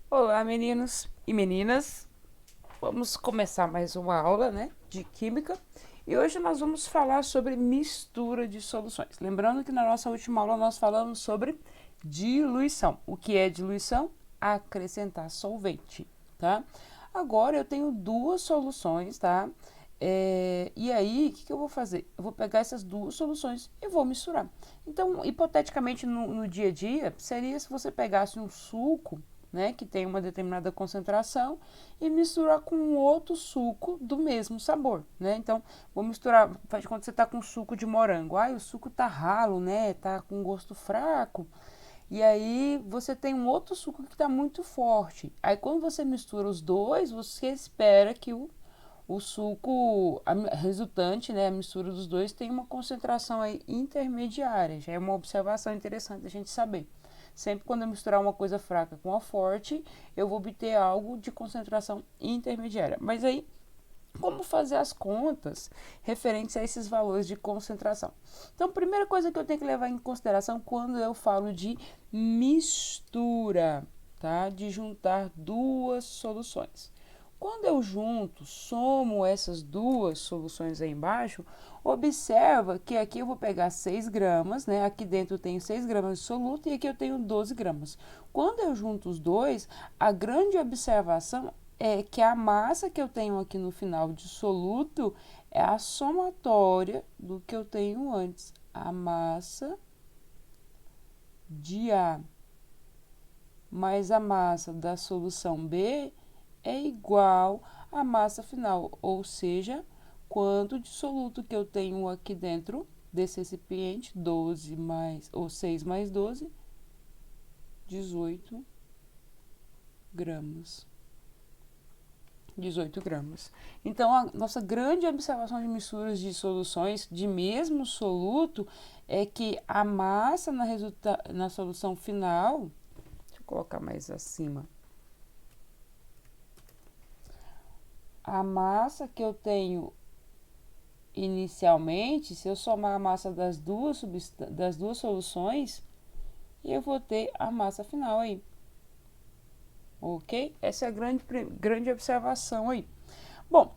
Olá, meninos e meninas. Vamos começar mais uma aula, né, de química. E hoje nós vamos falar sobre mistura de soluções. Lembrando que na nossa última aula nós falamos sobre diluição. O que é diluição? Acrescentar solvente, tá? Agora eu tenho duas soluções, tá? E aí, o que eu vou fazer? Eu vou pegar essas duas soluções e vou misturar. Então, hipoteticamente, no dia a dia, seria se você pegasse um suco, né, que tem uma determinada concentração, e misturar com um outro suco do mesmo sabor, né? Então, vou misturar, faz de conta que você está com suco de morango. O suco tá ralo, né? Tá com gosto fraco. E aí você tem um outro suco que está muito forte. Aí quando você mistura os dois, você espera que o suco resultante, né, a mistura dos dois, tem uma concentração aí intermediária. Já é uma observação interessante a gente saber. Sempre quando eu misturar uma coisa fraca com a forte, eu vou obter algo de concentração intermediária. Mas aí, como fazer as contas referentes a esses valores de concentração? Então, a primeira coisa que eu tenho que levar em consideração quando eu falo de mistura, tá? De juntar duas soluções. Quando eu junto, somo essas duas soluções aí embaixo, observa que aqui eu vou pegar 6 gramas, né? Aqui dentro eu tenho 6 gramas de soluto e aqui eu tenho 12 gramas. Quando eu junto os dois, a grande observação é que a massa que eu tenho aqui no final de soluto é a somatória do que eu tenho antes. A massa de A mais a massa da solução B é igual à massa final, ou seja, quanto de soluto que eu tenho aqui dentro desse recipiente, 12 mais, ou 6 mais 12, 18 gramas. 18 gramas. Então, a nossa grande observação de misturas de soluções de mesmo soluto é que a massa na solução final, deixa eu colocar mais acima, a massa que eu tenho inicialmente, se eu somar a massa das duas soluções, eu vou ter a massa final aí. Ok? Essa é a grande observação aí. Bom,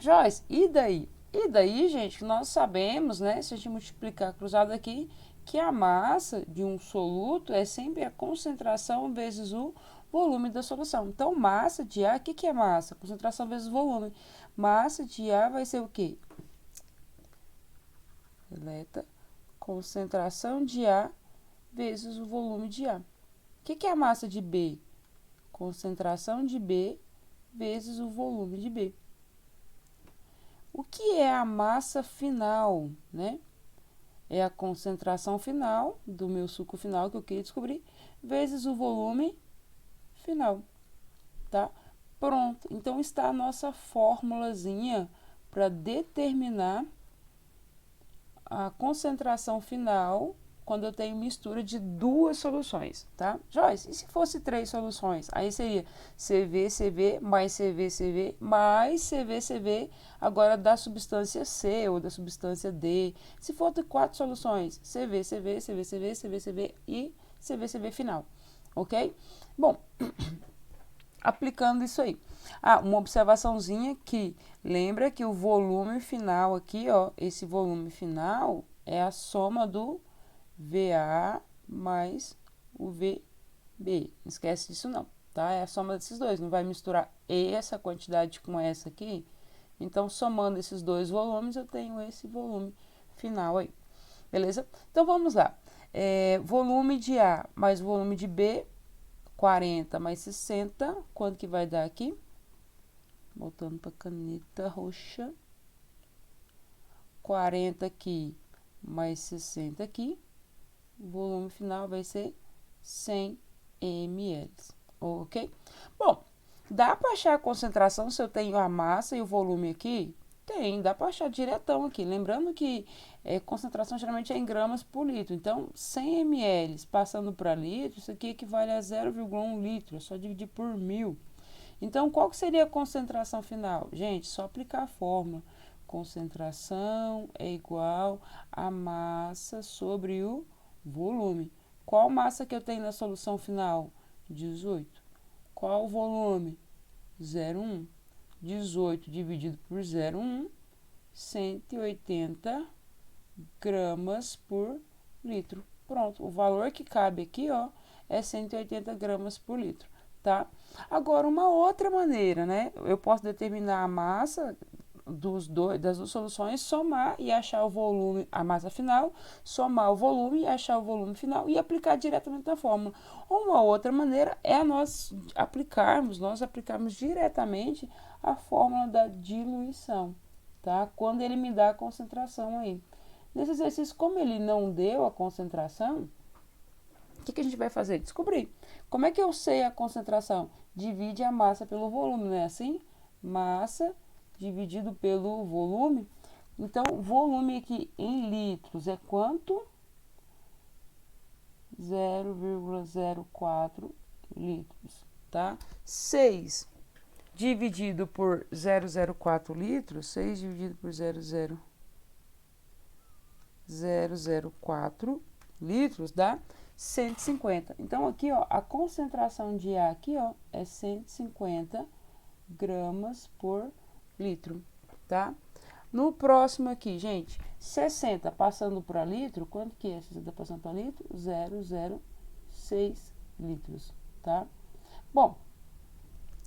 Joyce, e daí? E daí, gente, nós sabemos, né, se a gente multiplicar cruzado aqui, que a massa de um soluto é sempre a concentração vezes o volume da solução. Então, massa de A, o que é massa? Concentração vezes volume. Massa de A vai ser o quê? Deleta, concentração de A vezes o volume de A. O que é a massa de B? Concentração de B vezes o volume de B. O que é a massa final, né? É a concentração final do meu suco final que eu queria descobrir, vezes o volume final, tá? Pronto. Então está a nossa formulazinha para determinar a concentração final quando eu tenho mistura de duas soluções, tá? Joyce, e se fosse três soluções? Aí seria CV, CV, mais CV, CV, mais CV, CV, agora da substância C ou da substância D. Se for de quatro soluções, CV, CV, CV, CV, CV, CV e CV, CV final, ok? Bom, aplicando isso aí. Uma observaçãozinha que lembra que o volume final aqui, ó, esse volume final é a soma do VA mais o VB. Não esquece disso não, tá? É a soma desses dois, não vai misturar essa quantidade com essa aqui. Então, somando esses dois volumes, eu tenho esse volume final aí, beleza? Então, vamos lá. Volume de A mais volume de B, 40 mais 60, quanto que vai dar aqui? Voltando para caneta roxa. 40 aqui, mais 60 aqui. O volume final vai ser 100 ml, ok? Bom, dá para achar a concentração se eu tenho a massa e o volume aqui? Tem, dá para achar diretão aqui. Lembrando que concentração geralmente é em gramas por litro. Então, 100 ml passando para litro, isso aqui equivale a 0,1 litro. É só dividir por 1000. Então, qual que seria a concentração final? Gente, só aplicar a fórmula. Concentração é igual a massa sobre o volume. Qual massa que eu tenho na solução final? 18. Qual o volume? 0,1. 18 dividido por 0,1, 180 gramas por litro. Pronto, o valor que cabe aqui, ó, é 180 gramas por litro, tá? Agora, uma outra maneira, né? Eu posso determinar a massa das duas soluções, somar e achar o volume, a massa final, somar o volume e achar o volume final e aplicar diretamente na fórmula. Uma outra maneira é nós aplicarmos diretamente a fórmula da diluição, tá? Quando ele me dá a concentração aí. Nesse exercício, como ele não deu a concentração, o que a gente vai fazer? Descobrir. Como é que eu sei a concentração? Divide a massa pelo volume, não é assim? Massa dividido pelo volume. Então, o volume aqui em litros é quanto? 0,04 litros, tá? 6 dividido por 0,04 litros, 6 dividido por 0,004 litros dá 150. Então, aqui, ó, a concentração de A aqui, ó, é 150 gramas por litro, tá? No próximo aqui, gente, 60 passando para litro, quanto que é 60 passando para litro? 0,06 litros, tá? Bom,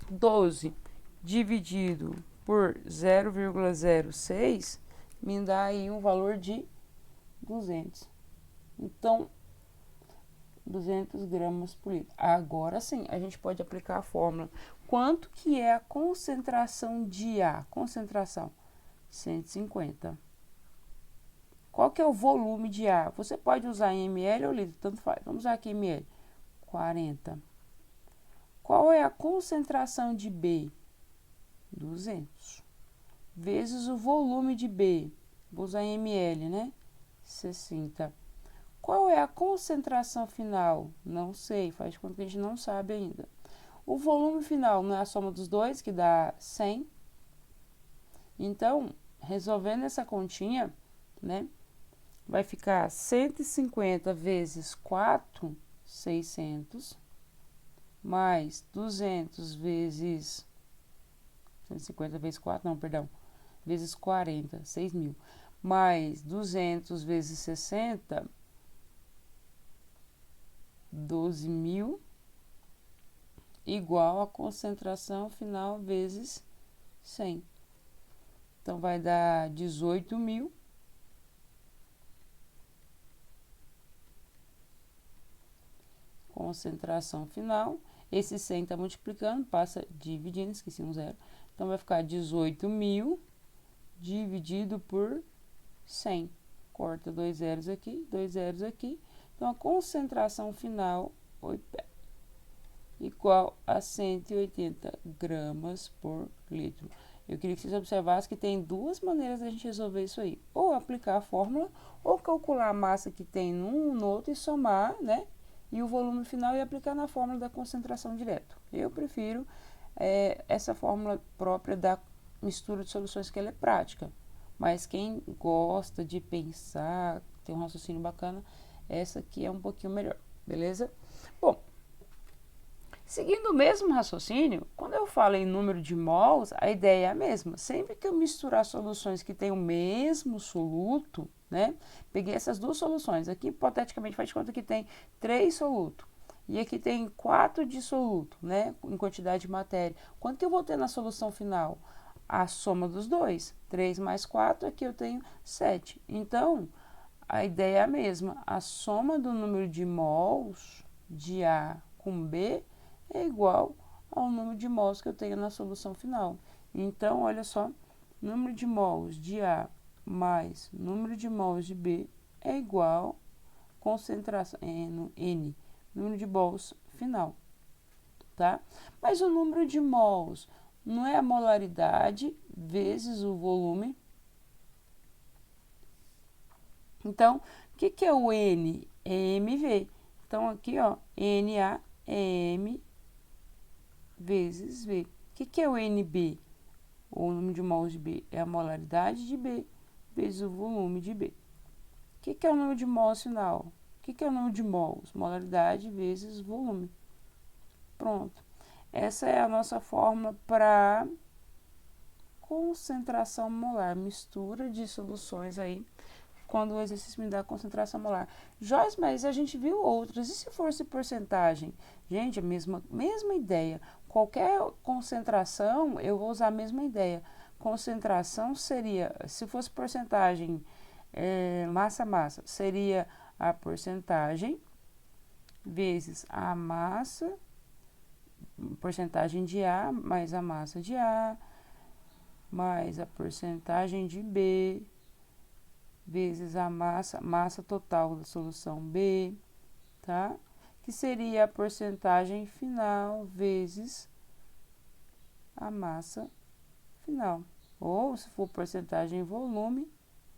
12 dividido por 0,06 me dá aí um valor de 200. Então, 200 gramas por litro. Agora sim, a gente pode aplicar a fórmula. Quanto que é a concentração de A? Concentração, 150. Qual que é o volume de A? Você pode usar em ml ou litro, tanto faz. Vamos usar aqui ml, 40. Qual é a concentração de B? 200. Vezes o volume de B. Vou usar em ml, né? 60. Qual é a concentração final? Não sei, faz de conta que a gente não sabe ainda. O volume final não é a soma dos dois, que dá 100. Então, resolvendo essa continha, né? Vai ficar 150 vezes 4, 600, mais 200 vezes... 150 vezes 4, não, perdão, vezes 40, 6.000, mais 200 vezes 60, 12.000, igual a concentração final vezes 100. Então, vai dar 18.000. Concentração final. Esse 100 está multiplicando, passa dividindo, esqueci um zero. Então, vai ficar 18.000 dividido por 100. Corta 2 zeros aqui, 2 zeros aqui. Então, a concentração final igual a 180 gramas por litro. Eu queria que vocês observassem que tem duas maneiras de a gente resolver isso aí. Ou aplicar a fórmula, ou calcular a massa que tem num no outro e somar, né? E o volume final e aplicar na fórmula da concentração direto. Eu prefiro essa fórmula própria da mistura de soluções, que ela é prática. Mas quem gosta de pensar, tem um raciocínio bacana, essa aqui é um pouquinho melhor, beleza? Bom, seguindo o mesmo raciocínio, quando eu falo em número de mols, a ideia é a mesma. Sempre que eu misturar soluções que têm o mesmo soluto, né? Peguei essas duas soluções. Aqui, hipoteticamente, faz de conta que tem 3 solutos. E aqui tem 4 dissoluto, né? Em quantidade de matéria. Quanto que eu vou ter na solução final? A soma dos dois. 3 mais 4, aqui eu tenho 7. Então, a ideia é a mesma. A soma do número de mols de A com B é igual ao número de mols que eu tenho na solução final. Então, olha só, número de mols de A mais número de mols de B é igual a concentração N, número de mols final, tá? Mas o número de mols não é a molaridade vezes o volume. Então, o que é o N? É mV. Então, aqui, ó, Na é M vezes V. O que é o NB? O número de mols de B é a molaridade de B vezes o volume de B. O que é o número de mols final? O que é o número de mols? Molaridade vezes volume. Pronto. Essa é a nossa fórmula para concentração molar, mistura de soluções aí, quando o exercício me dá concentração molar. Joyce, mas a gente viu outras, e se fosse porcentagem? Gente, a mesma ideia. Qualquer concentração, eu vou usar a mesma ideia. Concentração seria, se fosse porcentagem, massa-massa, seria a porcentagem vezes a massa, porcentagem de A, mais a massa de A, mais a porcentagem de B, vezes a massa total da solução B, tá? Que seria a porcentagem final vezes a massa final. Ou, se for porcentagem em volume,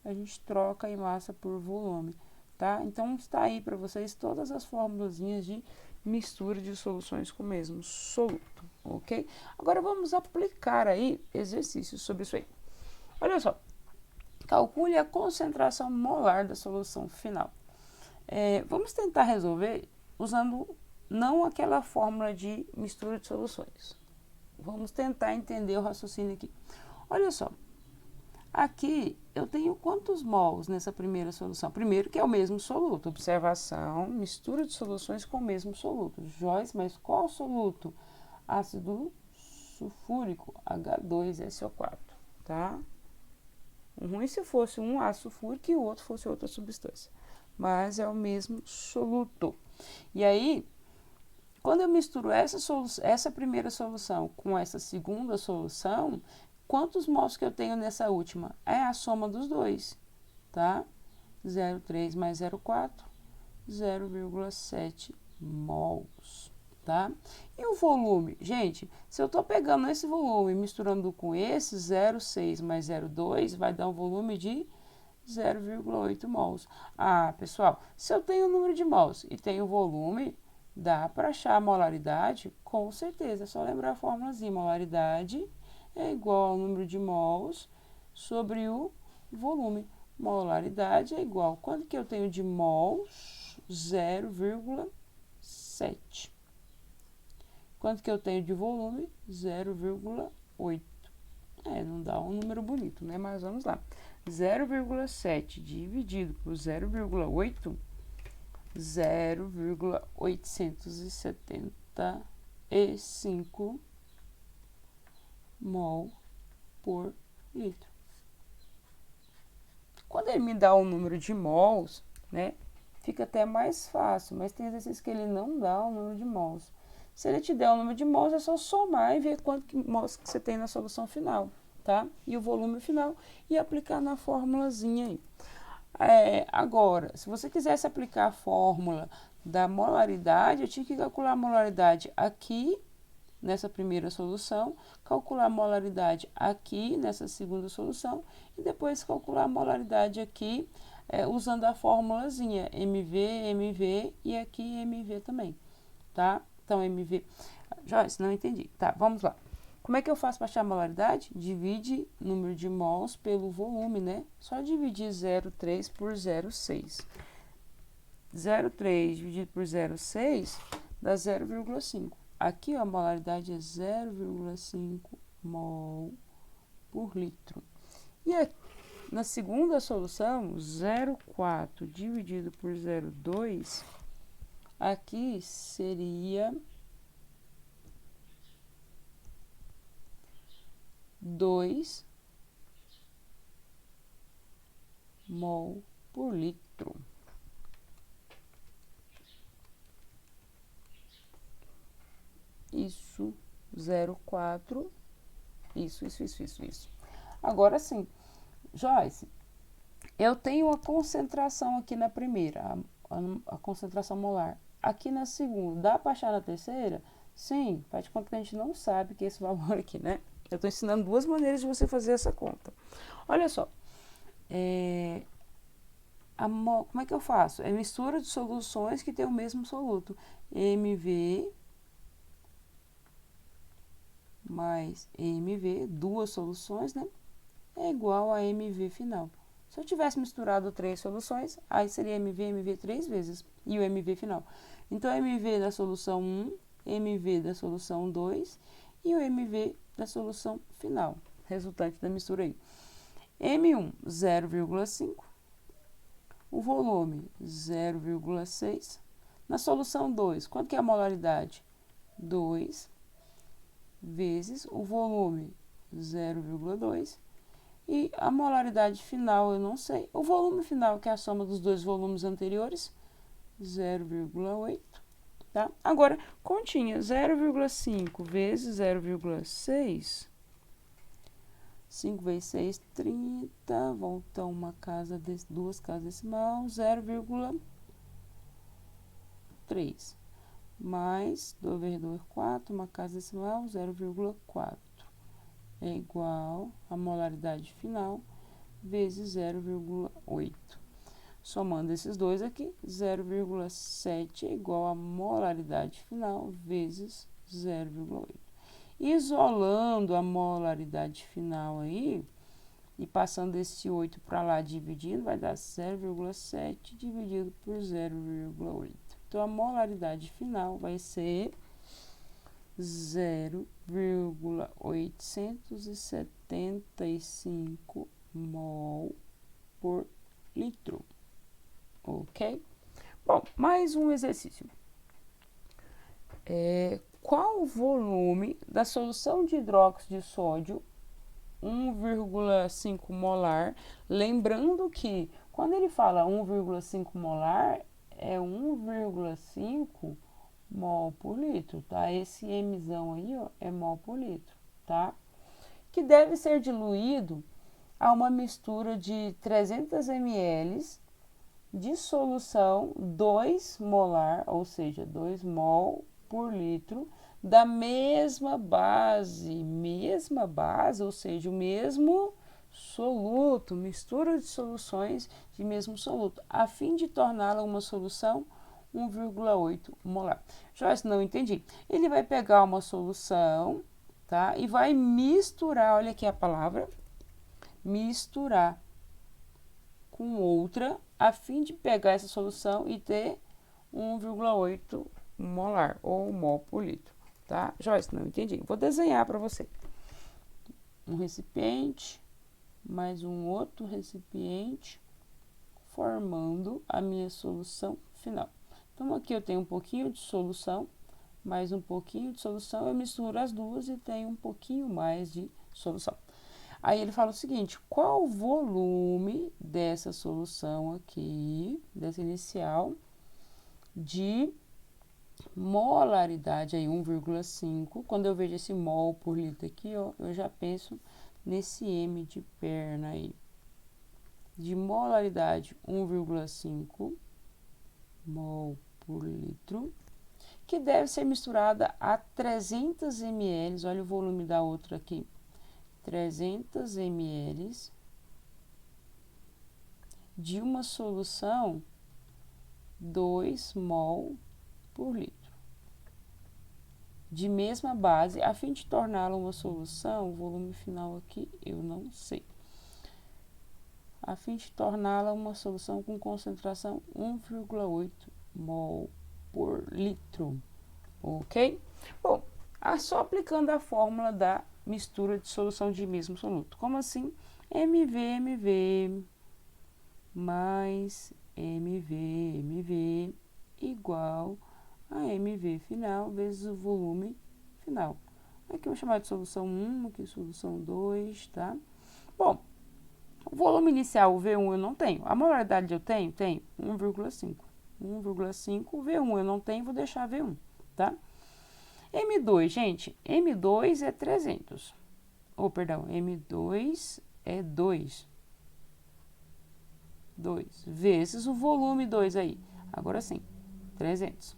a gente troca em massa por volume, tá? Então, está aí para vocês todas as formulazinhas de mistura de soluções com o mesmo soluto, ok? Agora, vamos aplicar aí exercícios sobre isso aí. Olha só. Calcule a concentração molar da solução final. Vamos tentar resolver usando não aquela fórmula de mistura de soluções. Vamos tentar entender o raciocínio aqui. Olha só, aqui eu tenho quantos mols nessa primeira solução? Primeiro que é o mesmo soluto. Observação, mistura de soluções com o mesmo soluto. Joyce, mas qual soluto? Ácido sulfúrico, H2SO4, tá? Ruim se fosse um ácido sulfúrico e o outro fosse outra substância. Mas é o mesmo soluto. E aí, quando eu misturo essa primeira solução com essa segunda solução, quantos mols que eu tenho nessa última? É a soma dos dois, tá? 0,3 mais 0,4, 0,7 mols. Tá? E o volume? Gente, se eu estou pegando esse volume e misturando com esse, 0,6 mais 0,2, vai dar um volume de 0,8 mols. Ah, pessoal, se eu tenho o número de mols e tenho o volume, dá para achar a molaridade? Com certeza, é só lembrar a formulazinha. Molaridade é igual ao número de mols sobre o volume. Molaridade é igual. Quanto que eu tenho de mols? 0,7. Quanto que eu tenho de volume? 0,8. Não dá um número bonito, né? Mas vamos lá. 0,7 dividido por 0,8, 0,875 mol por litro. Quando ele me dá um número de mols, né? Fica até mais fácil, mas tem exercícios que ele não dá o número de mols. Se ele te der o número de mols, é só somar e ver quanto mols que você tem na solução final, tá? E o volume final e aplicar na formulazinha aí. Agora, se você quisesse aplicar a fórmula da molaridade, eu tinha que calcular a molaridade aqui, nessa primeira solução, calcular a molaridade aqui, nessa segunda solução, e depois calcular a molaridade aqui, usando a formulazinha MV, MV e aqui MV também, tá? Então, MV... Joyce, não entendi. Tá, vamos lá. Como é que eu faço para achar a molaridade? Divide o número de mols pelo volume, né? Só dividir 0,3 por 0,6. 0,3 dividido por 0,6 dá 0,5. Aqui, ó, a molaridade é 0,5 mol por litro. E aqui, na segunda solução, 0,4 dividido por 0,2... Aqui seria 2 mol por litro. Isso, 0,4, isso. Agora sim, Joyce, eu tenho a concentração aqui na primeira, a concentração molar. Aqui na segunda, dá para achar na terceira? Sim, faz de conta que a gente não sabe que é esse valor aqui, né? Eu estou ensinando duas maneiras de você fazer essa conta. Olha só, como é que eu faço? É mistura de soluções que tem o mesmo soluto. MV mais MV, duas soluções, né? É igual a MV final. Se eu tivesse misturado 3 soluções, aí seria MV, MV 3 vezes e o MV final. Então, MV da solução 1 MV da solução 2 e o MV da solução final, resultante da mistura aí. M1, 0,5, o volume, 0,6. Na solução 2, quanto que é a molaridade? 2 vezes o volume, 0,2. E a molaridade final, eu não sei. O volume final, que é a soma dos dois volumes anteriores, 0,8. Tá? Agora, continha 0,5 vezes 0,6. 5 vezes 6, 30. Volta uma casa, duas casas decimal, 0,3. Mais 2 vezes 2, 4. Uma casa decimal, 0,4. É igual a molaridade final vezes 0,8. Somando esses dois aqui, 0,7 é igual a molaridade final vezes 0,8. Isolando a molaridade final aí, e passando esse 8 para lá dividindo, vai dar 0,7 dividido por 0,8. Então, a molaridade final vai ser 0,875 mol por litro. Ok? Bom, mais um exercício. Qual o volume da solução de hidróxido de sódio 1,5 molar? Lembrando que quando ele fala 1,5 molar, é 1,5 mol por litro, tá? Esse Mzão aí, ó, é mol por litro, tá? Que deve ser diluído a uma mistura de 300 ml de solução 2 molar, ou seja, 2 mol por litro, da mesma base, ou seja, o mesmo soluto, mistura de soluções de mesmo soluto, a fim de torná-la uma solução 1,8 molar. Joyce, não entendi. Ele vai pegar uma solução, tá? E vai misturar, olha aqui a palavra, misturar com outra, a fim de pegar essa solução e ter 1,8 molar, ou mol por litro, tá? Joyce, não entendi. Vou desenhar para você. Um recipiente, mais um outro recipiente, formando a minha solução final. Então, aqui eu tenho um pouquinho de solução, mais um pouquinho de solução, eu misturo as duas e tenho um pouquinho mais de solução. Aí ele fala o seguinte, qual o volume dessa solução aqui, dessa inicial, de molaridade aí 1,5. Quando eu vejo esse mol por litro aqui, ó, eu já penso nesse M de perna aí. De molaridade 1,5 mol por litro, que deve ser misturada a 300 ml, olha o volume da outra aqui, 300 ml de uma solução 2 mol por litro, de mesma base, a fim de torná-la uma solução, o volume final aqui eu não sei, a fim de torná-la uma solução com concentração 1,8 mol por litro, ok? Bom, só aplicando a fórmula da mistura de solução de mesmo soluto. Como assim? MV mais MV igual a MV final vezes o volume final. Aqui eu vou chamar de solução 1, aqui solução 2, tá? Bom, o volume inicial, o V1, eu não tenho. A molaridade eu tenho? Tenho 1,5. 1,5, V1 eu não tenho, vou deixar V1, tá? M2, gente, M2 é 300. Perdão, M2 é 2. 2 vezes o volume 2 aí. Agora sim, 300.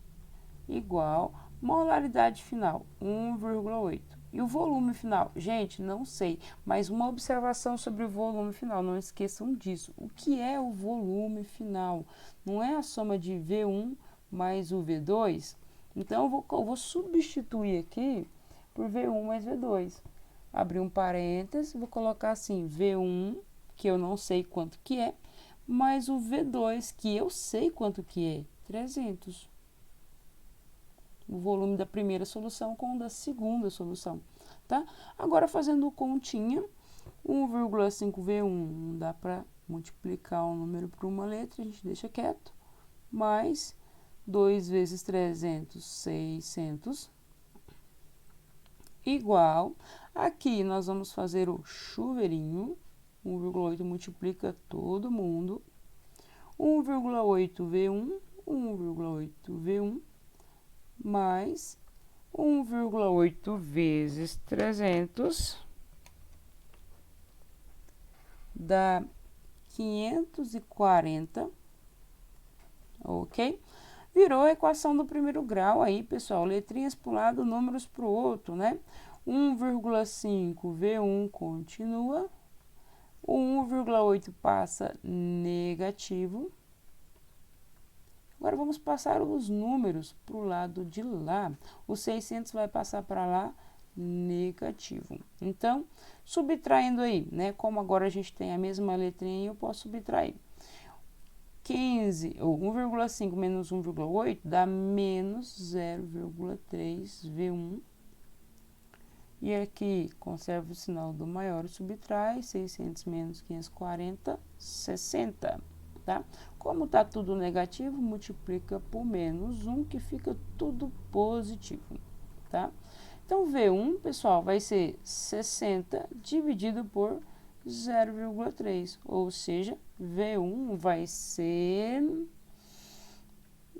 Igual molaridade final, 1,8. E o volume final? Gente, não sei, mas uma observação sobre o volume final, não esqueçam disso. O que é o volume final? Não é a soma de V1 mais o V2? Então, eu vou substituir aqui por V1 mais V2. Abrir um parênteses, vou colocar assim, V1, que eu não sei quanto que é, mais o V2, que eu sei quanto que é, 300. o volume da primeira solução com o da segunda solução, tá? Agora, fazendo continha, 1,5V1 não dá para multiplicar o número por uma letra, a gente deixa quieto, mais 2 vezes 300, 600, igual, aqui nós vamos fazer o chuveirinho, 1,8 multiplica todo mundo, 1,8V1, 1,8V1, mais 1,8 vezes 300, dá 540, ok? Virou a equação do primeiro grau aí, pessoal, letrinhas para um lado, números para o outro, né? 1,5V1 continua, o 1,8 passa negativo. Agora, vamos passar os números para o lado de lá. O 600 vai passar para lá negativo. Então, subtraindo aí, né? Como agora a gente tem a mesma letrinha, eu posso subtrair. 15, ou 1,5 menos 1,8 dá menos 0,3V1. E aqui, conserva o sinal do maior, subtrai, 600 menos 540, 60, tá? Como tá tudo negativo, multiplica por menos 1, que fica tudo positivo, tá? Então, V1, pessoal, vai ser 60 dividido por 0,3, ou seja, V1 vai ser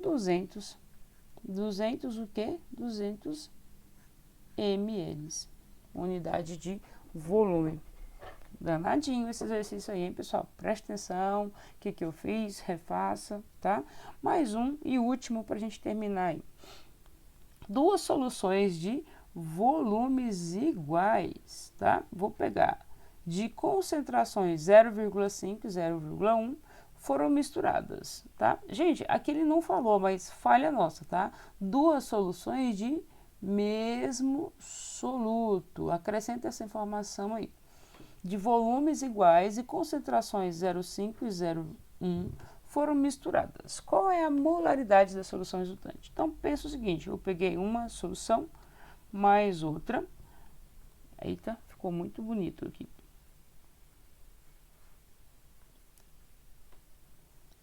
200. 200 o quê? 200 ml, unidade de volume. Danadinho esse exercício aí, hein, pessoal? Presta atenção, o que eu fiz, refaça, tá? Mais um e último para a gente terminar aí. Duas soluções de volumes iguais, tá? Vou pegar de concentrações 0,5 e 0,1 foram misturadas, tá? Gente, aqui ele não falou, mas falha nossa, tá? Duas soluções de mesmo soluto. Acrescenta essa informação aí. De volumes iguais e concentrações 0,5 e 0,1 foram misturadas. Qual é a molaridade da solução resultante? Então, pensa o seguinte, eu peguei uma solução mais outra. Eita, ficou muito bonito aqui.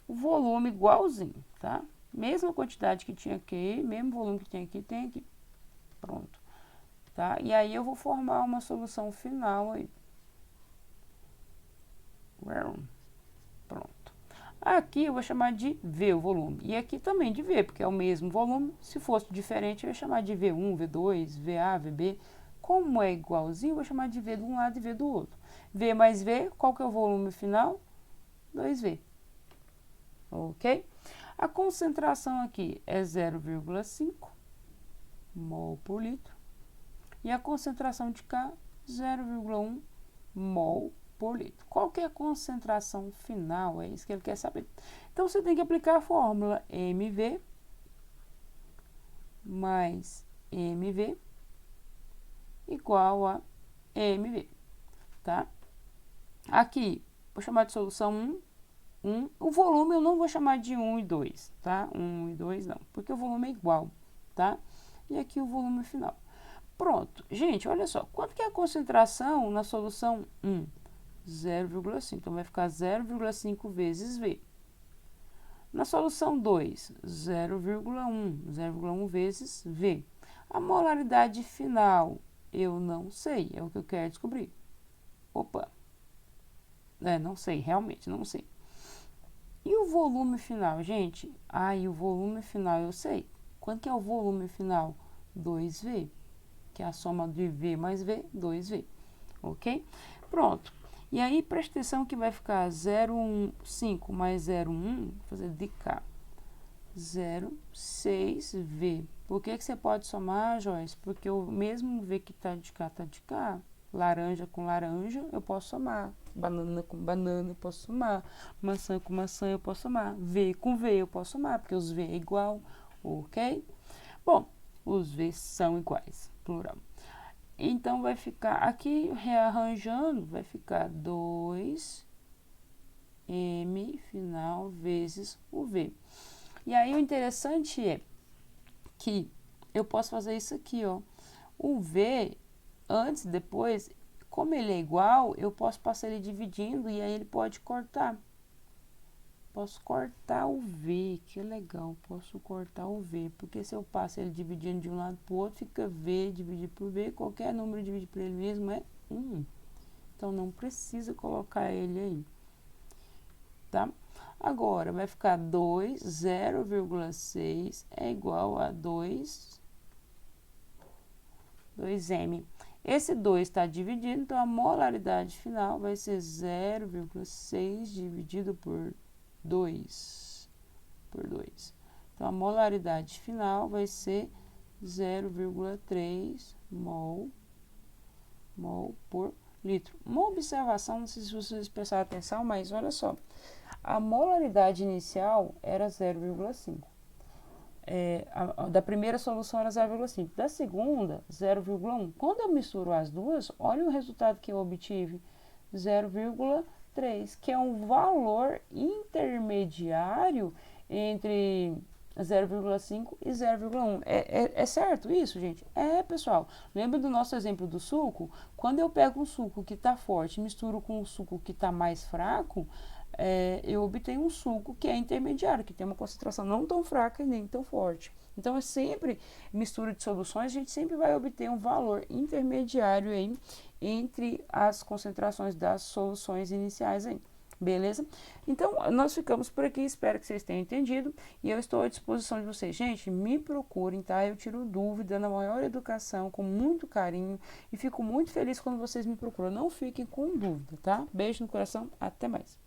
O volume igualzinho, tá? Mesma quantidade que tinha aqui, mesmo volume que tinha aqui, tem aqui. Pronto. Tá? E aí eu vou formar uma solução final aí. Pronto. Aqui eu vou chamar de V o volume. E aqui também de V, porque é o mesmo volume. Se fosse diferente, eu ia chamar de V1, V2, VA, VB. Como é igualzinho, eu vou chamar de V de um lado e V do outro. V mais V, qual que é o volume final? 2V. Ok? A concentração aqui é 0,5 mol por litro. E a concentração de cá, 0,1 mol por litro. Qual que é a concentração final? É isso que ele quer saber. Então, você tem que aplicar a fórmula MV mais MV igual a MV, tá? Aqui, vou chamar de solução 1. O volume eu não vou chamar de 1 e 2, tá? 1 e 2 não, porque o volume é igual, tá? E aqui o volume final. Pronto. Gente, olha só. Quanto que é a concentração na solução 1? 0,5. Então, vai ficar 0,5 vezes V. Na solução 2, 0,1. 0,1 vezes V. A molaridade final, eu não sei. É o que eu quero descobrir. Opa. Não sei. Realmente, não sei. E o volume final, gente? E o volume final eu sei. Quanto que é o volume final? 2V. Que é a soma de V mais V, 2V, ok? Pronto. E aí, presta atenção que vai ficar 0,5 mais 0,1, vou fazer de cá, 0,6V. Por que você pode somar, Joyce? Porque o mesmo V que está de cá, laranja com laranja, eu posso somar. Banana com banana, eu posso somar. Maçã com maçã, eu posso somar. V com V, eu posso somar, porque os V é igual, ok? Bom, os V são iguais, plural. Então, vai ficar, aqui, rearranjando, vai ficar 2M final vezes o V. E aí, o interessante é que eu posso fazer isso aqui, ó. O V, antes e depois, como ele é igual, eu posso passar ele dividindo e aí ele pode cortar. Posso cortar o V, que legal, posso cortar o V, porque se eu passo ele dividindo de um lado para o outro, fica V dividido por V, qualquer número dividido por ele mesmo é 1. Então, não precisa colocar ele aí, tá? Agora, vai ficar 2, 0,6 é igual a 2m. Esse 2 está dividido, então a molaridade final vai ser 0,6 dividido por 2. Então, a molaridade final vai ser 0,3 mol por litro. Uma observação, não sei se vocês prestaram atenção, mas olha só. A molaridade inicial era 0,5. Da primeira solução era 0,5. Da segunda, 0,1. Quando eu misturo as duas, olha o resultado que eu obtive. 0,3, que é um valor intermediário entre 0,5 e 0,1. É certo isso, gente? Pessoal. Lembra do nosso exemplo do suco? Quando eu pego um suco que está forte e misturo com um suco que está mais fraco, eu obtenho um suco que é intermediário, que tem uma concentração não tão fraca e nem tão forte. Então, é sempre mistura de soluções, a gente sempre vai obter um valor intermediário aí entre as concentrações das soluções iniciais aí. Beleza? Então, nós ficamos por aqui, espero que vocês tenham entendido e eu estou à disposição de vocês. Gente, me procurem, tá? Eu tiro dúvida na maior educação, com muito carinho e fico muito feliz quando vocês me procuram. Não fiquem com dúvida, tá? Beijo no coração, até mais.